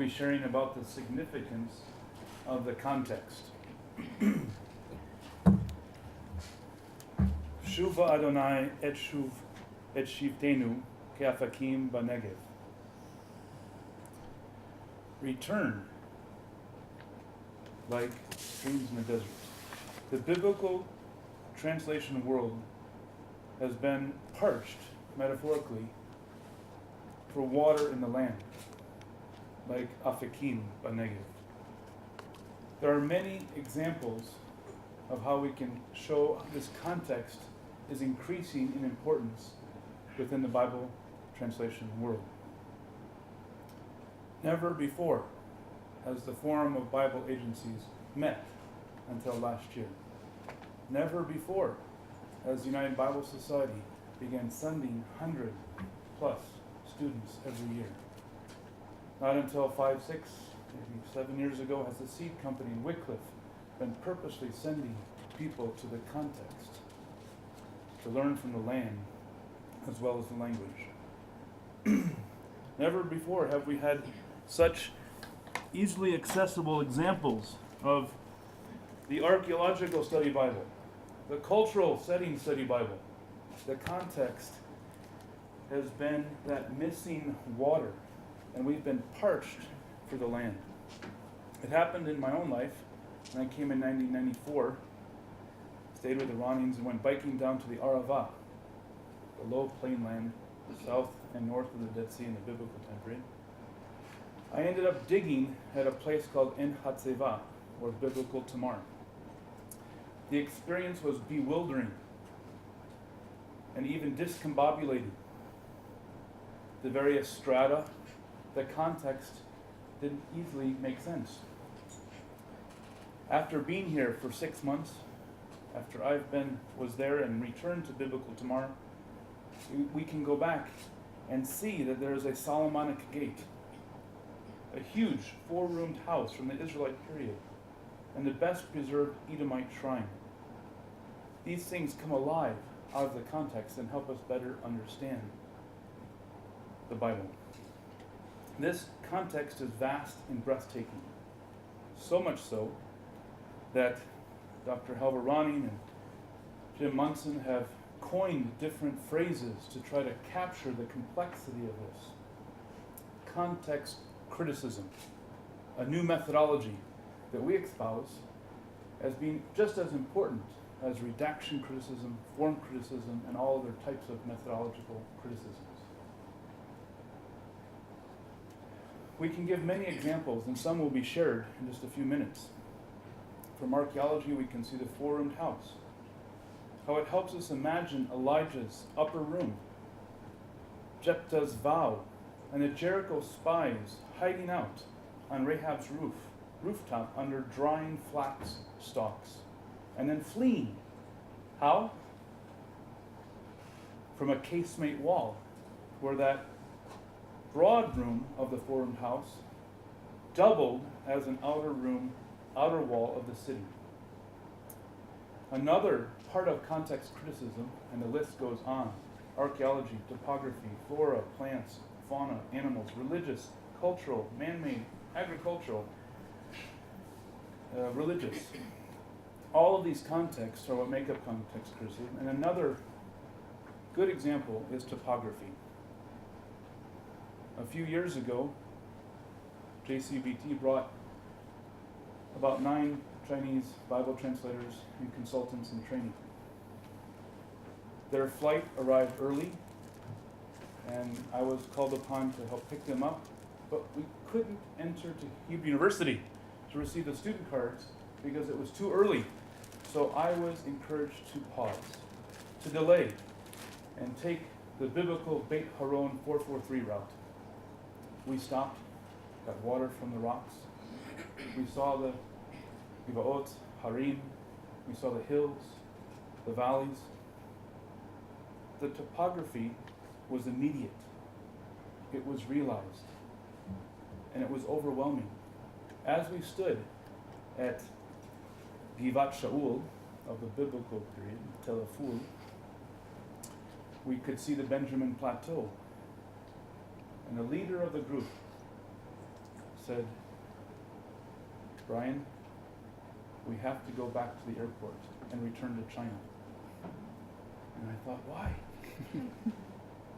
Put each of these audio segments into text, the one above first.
be sharing about the significance of the context. Shuva Adonai et shivtenu ke'afakim b'negev. Return like streams in the desert. The biblical translation world has been parched, metaphorically, for water in the land, like afakim b'negev. There are many examples of how we can show this context is increasing in importance within the Bible translation world. Never before has the Forum of Bible Agencies met until last year. Never before has the United Bible Society began sending 100 plus students every year. Not until 5, 6, maybe 7 years ago has the seed company in Wycliffe been purposely sending people to the context to learn from the land as well as the language. Never before have we had such easily accessible examples of the archaeological study Bible, the cultural setting study Bible. The context has been that missing water, and we've been parched for the land. It happened in my own life when I came in 1994, stayed with the Ronings and went biking down to the Arava, the low plain land south and north of the Dead Sea in the biblical time period. I ended up digging at a place called En Hatzeva, or Biblical Tamar. The experience was bewildering and even discombobulating. The various strata, the context didn't easily make sense. After being here for 6 months, after was there and returned to Biblical Tamar, we can go back and see that there is a Solomonic gate, a huge 4-roomed house from the Israelite period, and the best preserved Edomite shrine. These things come alive out of the context and help us better understand the Bible. This context is vast and breathtaking, so much so that Dr. Halvar Ronning and Jim Munson have coined different phrases to try to capture the complexity of this. Context criticism, a new methodology that we espouse as being just as important as redaction criticism, form criticism, and all other types of methodological criticisms. We can give many examples, and some will be shared in just a few minutes. From archaeology, we can see the 4-roomed house, how it helps us imagine Elijah's upper room, Jephthah's vow, and the Jericho spies hiding out on Rahab's rooftop under drying flax stalks, and then fleeing. How? From a casemate wall, where that broad room of the 4-roomed house doubled as an outer wall of the city. Another part of context criticism, and the list goes on: archaeology, topography, flora, plants, fauna, animals, religious, cultural, man-made, agricultural, religious. All of these contexts are what make up context criticism. And another good example is topography. A few years ago, JCBT brought about 9 Chinese Bible translators and consultants in training. Their flight arrived early, and I was called upon to help pick them up, but we couldn't enter to Hebrew University to receive the student cards because it was too early. So I was encouraged to pause, to delay, and take the biblical Beit Haron 443 route. We stopped, got water from the rocks. We saw the Givaot, Harim. We saw the hills, the valleys. The topography was immediate. It was realized. And it was overwhelming. As we stood at Givat Shaul of the biblical period, Tel Aful, we could see the Benjamin Plateau. And the leader of the group said, Brian, we have to go back to the airport and return to China. And I thought, why?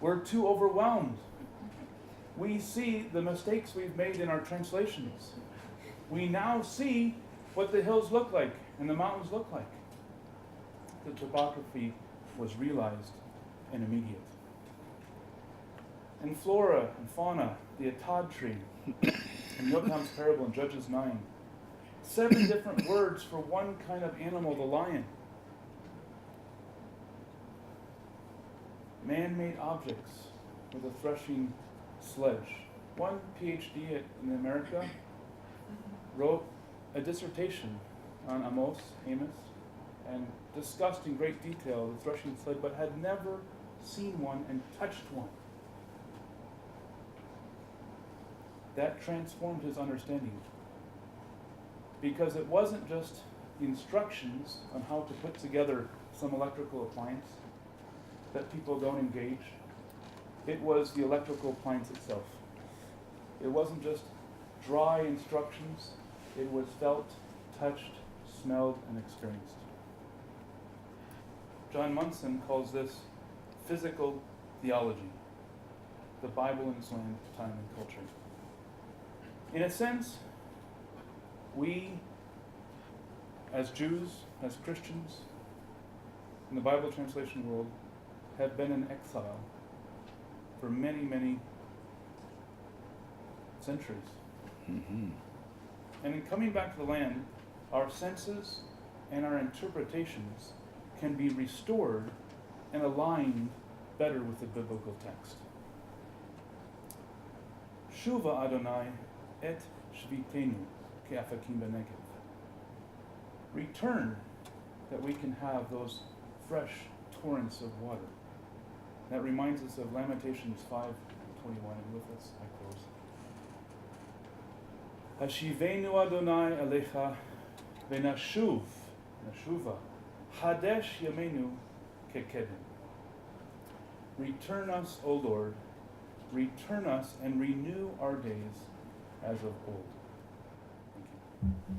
We're too overwhelmed. We see the mistakes we've made in our translations. We now see what the hills look like and the mountains look like. The topography was realized and immediate. And flora and fauna, the atad tree, in Yokham's parable in Judges 9, 7 different words for one kind of animal, the lion. Man-made objects with a threshing sledge. One PhD in America wrote a dissertation on Amos, and discussed in great detail the threshing sled, but had never seen one and touched one. That transformed his understanding, because it wasn't just the instructions on how to put together some electrical appliance that people don't engage. It was the electrical appliance itself. It wasn't just dry instructions. It was felt, touched, smelled, and experienced. John Munson calls this physical theology, the Bible in its land, time, and culture. In a sense, we, as Jews, as Christians, in the Bible translation world, have been in exile for many, many centuries. Mm-hmm. And in coming back to the land, our senses and our interpretations can be restored and aligned better with the biblical text. Shuva Adonai et shvitenu ke'afakim b'negev. Return, that we can have those fresh torrents of water. That reminds us of Lamentations 5:21, and with this I close. Hashivenu Adonai alecha nashuva hadesh yamenu kekedem. Return us, O Lord, return us and renew our days as of old. Thank you.